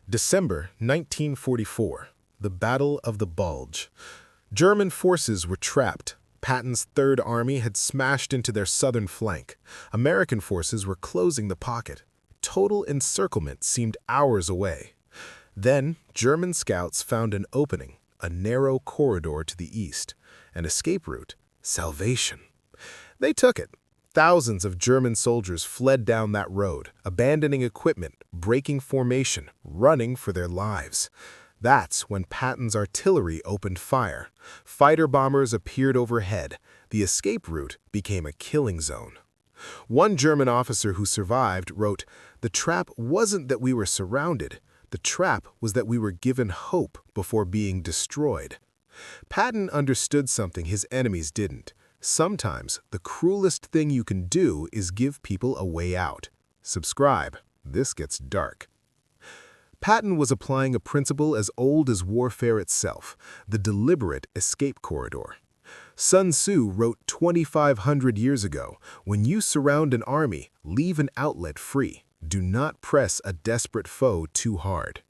December 1944, the Battle of the Bulge. German forces were trapped. Patton's Third Army had smashed into their southern flank. American forces were closing the pocket. Total encirclement seemed hours away. Then, German scouts found an opening, a narrow corridor to the east, an escape route, salvation. They took it. Thousands of German soldiers fled down that road, abandoning equipment, breaking formation, running for their lives. That's when Patton's artillery opened fire. Fighter bombers appeared overhead. The escape route became a killing zone. One German officer who survived wrote, "The trap wasn't that we were surrounded. The trap was that we were given hope before being destroyed." Patton understood something his enemies didn't. Sometimes the cruelest thing you can do is give people a way out. Subscribe. This gets dark. Patton was applying a principle as old as warfare itself, the deliberate escape corridor. Sun Tzu wrote 2,500 years ago, "When you surround an army, leave an outlet free. Do not press a desperate foe too hard."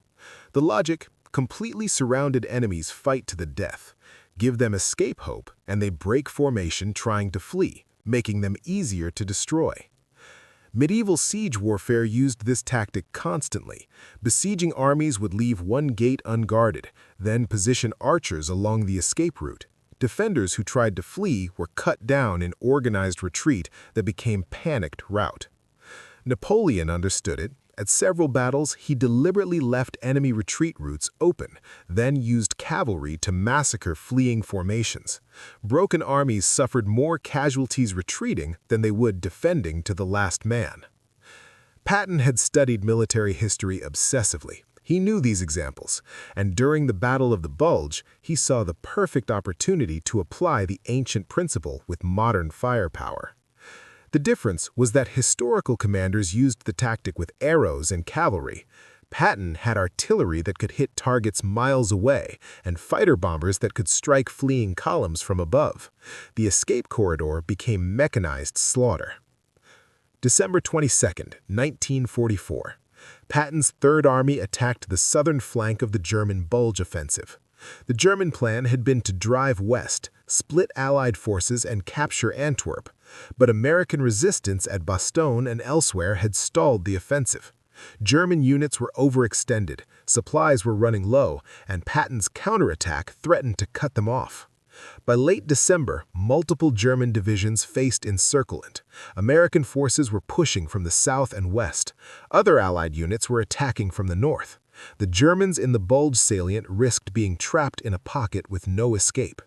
The logic: completely surrounded enemies fight to the death. Give them escape hope, and they break formation trying to flee, making them easier to destroy. Medieval siege warfare used this tactic constantly. Besieging armies would leave one gate unguarded, then position archers along the escape route. Defenders who tried to flee were cut down in organized retreat that became panicked rout. Napoleon understood it. At several battles, he deliberately left enemy retreat routes open, then used cavalry to massacre fleeing formations. Broken armies suffered more casualties retreating than they would defending to the last man. Patton had studied military history obsessively. He knew these examples, and during the Battle of the Bulge, he saw the perfect opportunity to apply the ancient principle with modern firepower. The difference was that historical commanders used the tactic with arrows and cavalry. Patton had artillery that could hit targets miles away and fighter bombers that could strike fleeing columns from above. The escape corridor became mechanized slaughter. December 22, 1944. Patton's Third Army attacked the southern flank of the German Bulge offensive. The German plan had been to drive west, split Allied forces, and capture Antwerp, but American resistance at Bastogne and elsewhere had stalled the offensive. German units were overextended, supplies were running low, and Patton's counterattack threatened to cut them off. By late December, multiple German divisions faced encirclement. American forces were pushing from the south and west. Other Allied units were attacking from the north. The Germans in the Bulge salient risked being trapped in a pocket with no escape.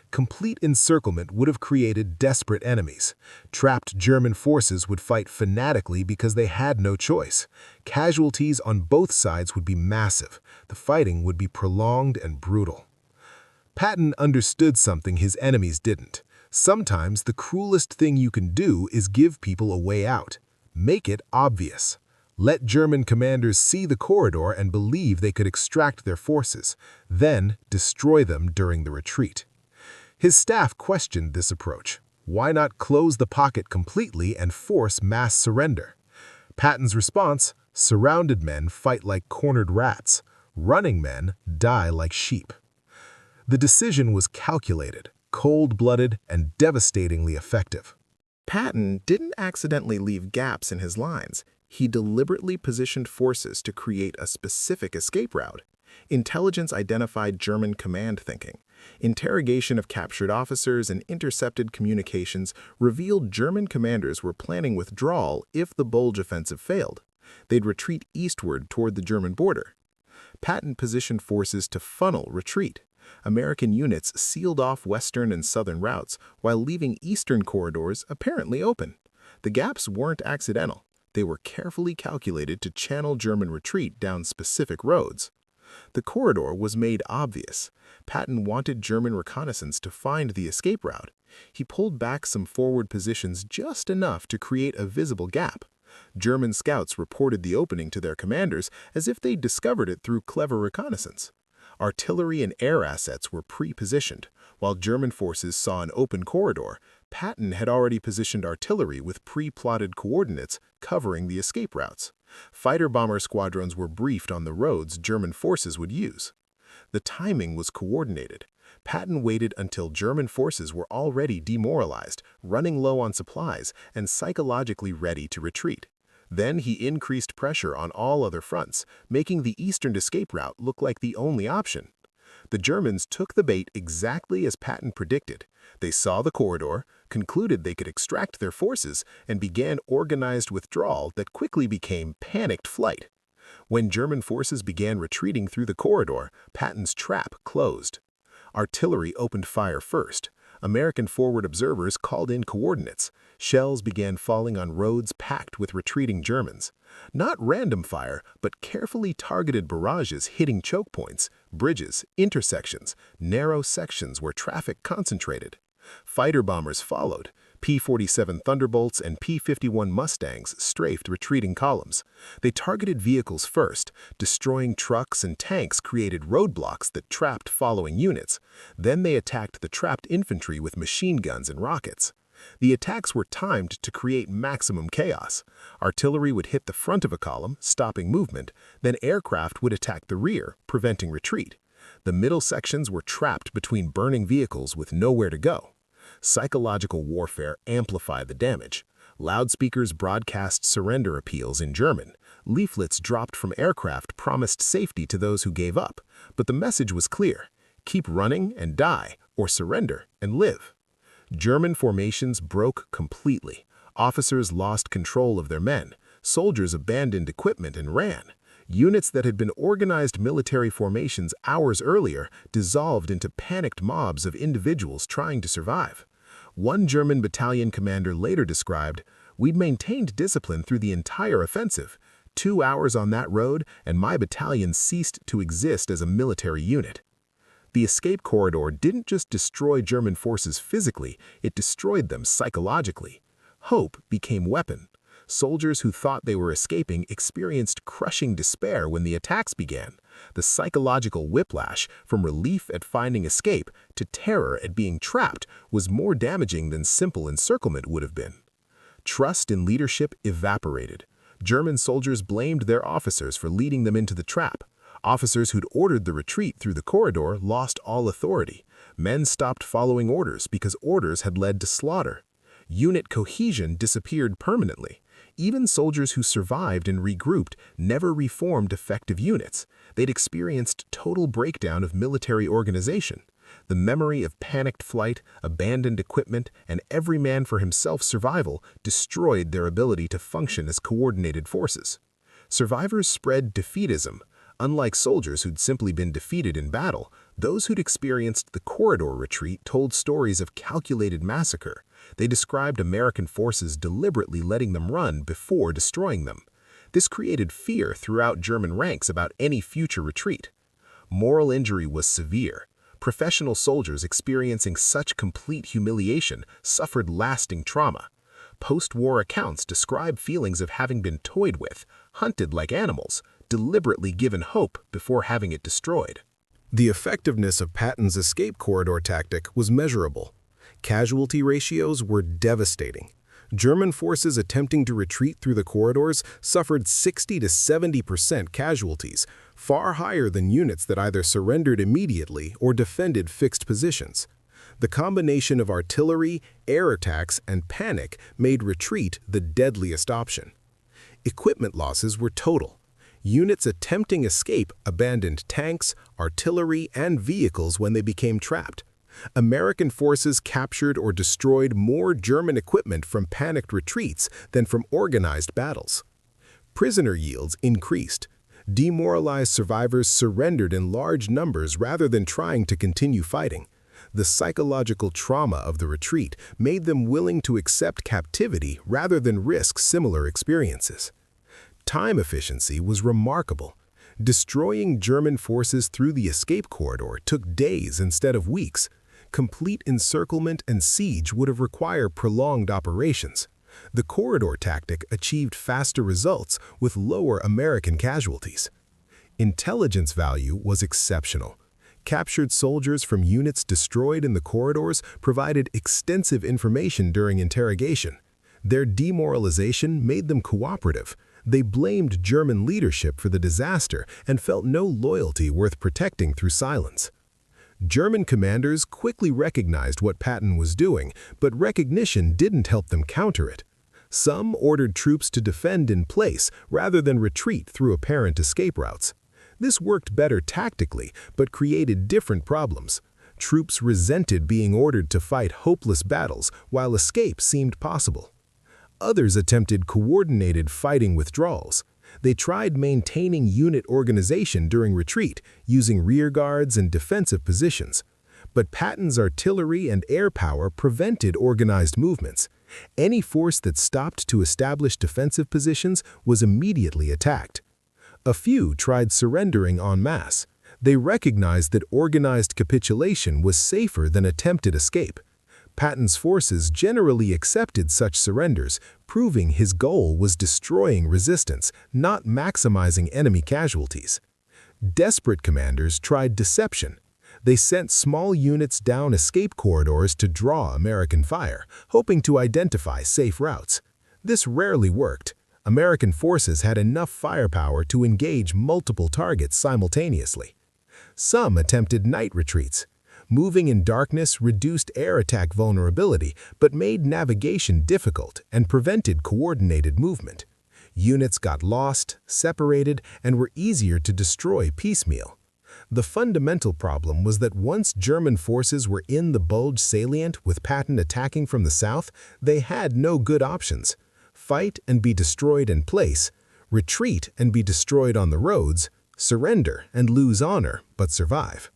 Complete encirclement would have created desperate enemies. Trapped German forces would fight fanatically because they had no choice. Casualties on both sides would be massive. The fighting would be prolonged and brutal. Patton understood something his enemies didn't. Sometimes the cruelest thing you can do is give people a way out. Make it obvious. Let German commanders see the corridor and believe they could extract their forces, then destroy them during the retreat. His staff questioned this approach. Why not close the pocket completely and force mass surrender? Patton's response: surrounded men fight like cornered rats. Running men die like sheep. The decision was calculated, cold-blooded, and devastatingly effective. Patton didn't accidentally leave gaps in his lines. He deliberately positioned forces to create a specific escape route. Intelligence identified German command thinking. Interrogation of captured officers and intercepted communications revealed German commanders were planning withdrawal if the Bulge offensive failed. They'd retreat eastward toward the German border. Patton positioned forces to funnel retreat. American units sealed off western and southern routes while leaving eastern corridors apparently open. The gaps weren't accidental. They were carefully calculated to channel German retreat down specific roads. The corridor was made obvious. Patton wanted German reconnaissance to find the escape route. He pulled back some forward positions just enough to create a visible gap. German scouts reported the opening to their commanders as if they'd discovered it through clever reconnaissance. Artillery and air assets were pre-positioned. While German forces saw an open corridor, Patton had already positioned artillery with pre-plotted coordinates covering the escape routes. Fighter-bomber squadrons were briefed on the roads German forces would use. The timing was coordinated. Patton waited until German forces were already demoralized, running low on supplies, and psychologically ready to retreat. Then he increased pressure on all other fronts, making the eastern escape route look like the only option. The Germans took the bait exactly as Patton predicted. They saw the corridor, concluded they could extract their forces, and began organized withdrawal that quickly became panicked flight. When German forces began retreating through the corridor, Patton's trap closed. Artillery opened fire first. American forward observers called in coordinates. Shells began falling on roads packed with retreating Germans. Not random fire, but carefully targeted barrages hitting choke points, bridges, intersections, narrow sections where traffic concentrated. Fighter bombers followed. P-47 Thunderbolts and P-51 Mustangs strafed retreating columns. They targeted vehicles first. Destroying trucks and tanks created roadblocks that trapped following units. Then they attacked the trapped infantry with machine guns and rockets. The attacks were timed to create maximum chaos. Artillery would hit the front of a column, stopping movement. Then aircraft would attack the rear, preventing retreat. The middle sections were trapped between burning vehicles with nowhere to go. Psychological warfare amplified the damage. Loudspeakers broadcast surrender appeals in German. Leaflets dropped from aircraft promised safety to those who gave up. But the message was clear: keep running and die, or surrender and live. German formations broke completely. Officers lost control of their men. Soldiers abandoned equipment and ran. Units that had been organized military formations hours earlier dissolved into panicked mobs of individuals trying to survive. One German battalion commander later described, "We'd maintained discipline through the entire offensive. 2 hours on that road, and my battalion ceased to exist as a military unit." The escape corridor didn't just destroy German forces physically, it destroyed them psychologically. Hope became weapon. Soldiers who thought they were escaping experienced crushing despair when the attacks began. The psychological whiplash from relief at finding escape to terror at being trapped was more damaging than simple encirclement would have been. Trust in leadership evaporated. German soldiers blamed their officers for leading them into the trap. Officers who'd ordered the retreat through the corridor lost all authority. Men stopped following orders because orders had led to slaughter. Unit cohesion disappeared permanently. Even soldiers who survived and regrouped never reformed effective units. They'd experienced total breakdown of military organization. The memory of panicked flight, abandoned equipment, and every man for himself survival destroyed their ability to function as coordinated forces. Survivors spread defeatism. Unlike soldiers who'd simply been defeated in battle, those who'd experienced the corridor retreat told stories of calculated massacre. They described American forces deliberately letting them run before destroying them. This created fear throughout German ranks about any future retreat. Moral injury was severe. Professional soldiers experiencing such complete humiliation suffered lasting trauma. Post-war accounts describe feelings of having been toyed with, hunted like animals, deliberately given hope before having it destroyed. The effectiveness of Patton's escape corridor tactic was measurable. Casualty ratios were devastating. German forces attempting to retreat through the corridors suffered 60 to 70% casualties, far higher than units that either surrendered immediately or defended fixed positions. The combination of artillery, air attacks, and panic made retreat the deadliest option. Equipment losses were total. Units attempting escape abandoned tanks, artillery, and vehicles when they became trapped. American forces captured or destroyed more German equipment from panicked retreats than from organized battles. Prisoner yields increased. Demoralized survivors surrendered in large numbers rather than trying to continue fighting. The psychological trauma of the retreat made them willing to accept captivity rather than risk similar experiences. Time efficiency was remarkable. Destroying German forces through the escape corridor took days instead of weeks. Complete encirclement and siege would have required prolonged operations. The corridor tactic achieved faster results with lower American casualties. Intelligence value was exceptional. Captured soldiers from units destroyed in the corridors provided extensive information during interrogation. Their demoralization made them cooperative. They blamed German leadership for the disaster and felt no loyalty worth protecting through silence. German commanders quickly recognized what Patton was doing, but recognition didn't help them counter it. Some ordered troops to defend in place rather than retreat through apparent escape routes. This worked better tactically, but created different problems. Troops resented being ordered to fight hopeless battles, while escape seemed possible. Others attempted coordinated fighting withdrawals. They tried maintaining unit organization during retreat, using rear guards and defensive positions. But Patton's artillery and air power prevented organized movements. Any force that stopped to establish defensive positions was immediately attacked. A few tried surrendering en masse. They recognized that organized capitulation was safer than attempted escape. Patton's forces generally accepted such surrenders, proving his goal was destroying resistance, not maximizing enemy casualties. Desperate commanders tried deception. They sent small units down escape corridors to draw American fire, hoping to identify safe routes. This rarely worked. American forces had enough firepower to engage multiple targets simultaneously. Some attempted night retreats. Moving in darkness reduced air attack vulnerability, but made navigation difficult and prevented coordinated movement. Units got lost, separated, and were easier to destroy piecemeal. The fundamental problem was that once German forces were in the Bulge salient with Patton attacking from the south, they had no good options. Fight and be destroyed in place, retreat and be destroyed on the roads, surrender and lose honor but survive.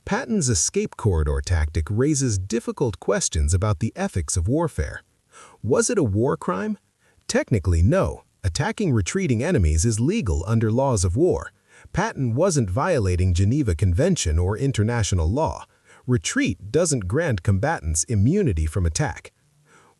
Patton's escape corridor tactic raises difficult questions about the ethics of warfare. Was it a war crime? Technically, no. Attacking retreating enemies is legal under laws of war. Patton wasn't violating Geneva Convention or international law. Retreat doesn't grant combatants immunity from attack.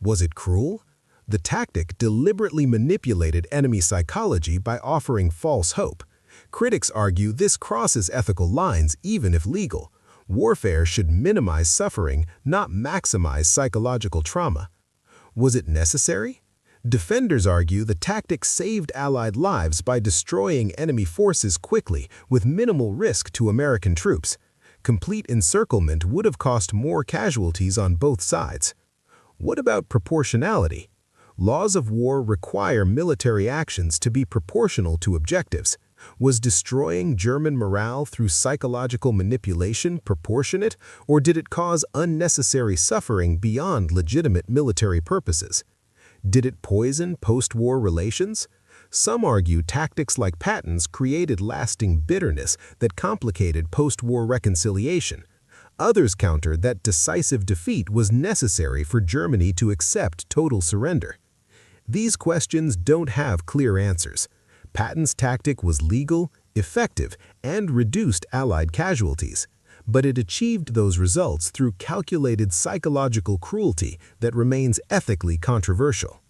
Was it cruel? The tactic deliberately manipulated enemy psychology by offering false hope. Critics argue this crosses ethical lines even if legal. Warfare should minimize suffering, not maximize psychological trauma. Was it necessary? Defenders argue the tactic saved Allied lives by destroying enemy forces quickly with minimal risk to American troops. Complete encirclement would have cost more casualties on both sides. What about proportionality? Laws of war require military actions to be proportional to objectives. Was destroying German morale through psychological manipulation proportionate, or did it cause unnecessary suffering beyond legitimate military purposes? Did it poison post-war relations? Some argue tactics like Patton's created lasting bitterness that complicated post-war reconciliation. Others counter that decisive defeat was necessary for Germany to accept total surrender. These questions don't have clear answers. Patton's tactic was legal, effective, and reduced Allied casualties, but it achieved those results through calculated psychological cruelty that remains ethically controversial.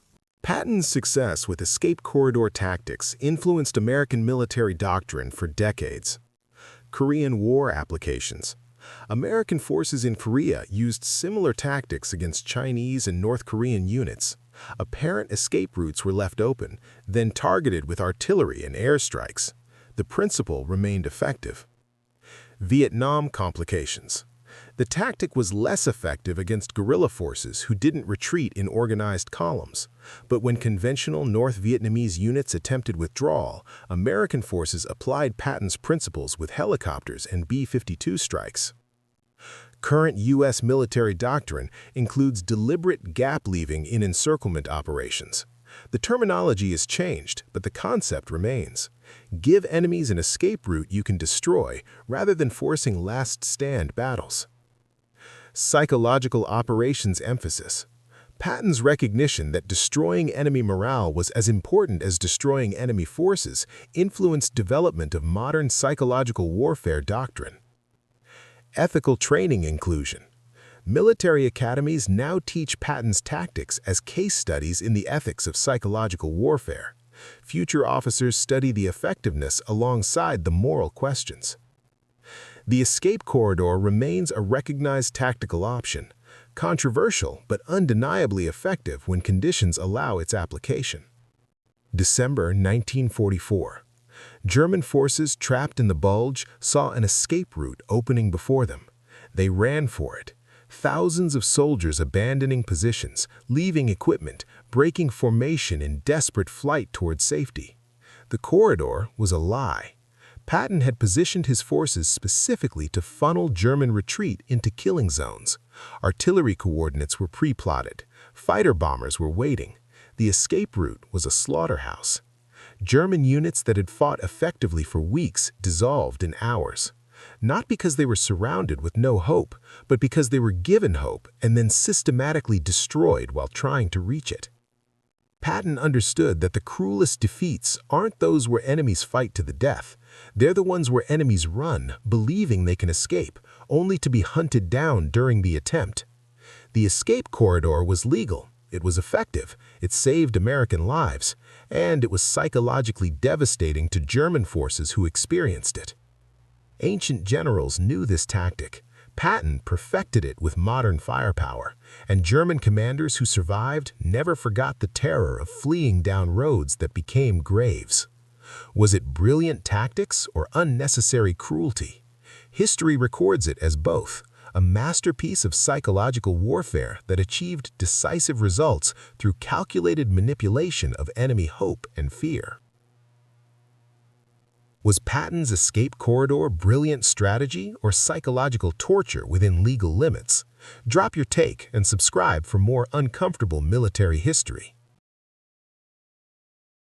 Patton's success with escape corridor tactics influenced American military doctrine for decades. Korean War applications. American forces in Korea used similar tactics against Chinese and North Korean units. Apparent escape routes were left open, then targeted with artillery and airstrikes. The principle remained effective. Vietnam complications. The tactic was less effective against guerrilla forces who didn't retreat in organized columns. But when conventional North Vietnamese units attempted withdrawal, American forces applied Patton's principles with helicopters and B-52 strikes. Current U.S. military doctrine includes deliberate gap-leaving in encirclement operations. The terminology is changed, but the concept remains. Give enemies an escape route you can destroy, rather than forcing last-stand battles. Psychological operations emphasis. Patton's recognition that destroying enemy morale was as important as destroying enemy forces influenced development of modern psychological warfare doctrine. Ethical training inclusion. Military academies now teach Patton's tactics as case studies in the ethics of psychological warfare. Future officers study the effectiveness alongside the moral questions. The escape corridor remains a recognized tactical option, controversial but undeniably effective when conditions allow its application. December 1944. German forces trapped in the Bulge saw an escape route opening before them. They ran for it. Thousands of soldiers abandoning positions, leaving equipment, breaking formation in desperate flight toward safety. The corridor was a lie. Patton had positioned his forces specifically to funnel German retreat into killing zones. Artillery coordinates were pre-plotted. Fighter bombers were waiting. The escape route was a slaughterhouse. German units that had fought effectively for weeks dissolved in hours. Not because they were surrounded with no hope, but because they were given hope and then systematically destroyed while trying to reach it. Patton understood that the cruelest defeats aren't those where enemies fight to the death. They're the ones where enemies run, believing they can escape, only to be hunted down during the attempt. The escape corridor was legal, it was effective, it saved American lives, and it was psychologically devastating to German forces who experienced it. Ancient generals knew this tactic. Patton perfected it with modern firepower, and German commanders who survived never forgot the terror of fleeing down roads that became graves. Was it brilliant tactics or unnecessary cruelty? History records it as both, a masterpiece of psychological warfare that achieved decisive results through calculated manipulation of enemy hope and fear. Was Patton's escape corridor brilliant strategy or psychological torture within legal limits? Drop your take and subscribe for more uncomfortable military history.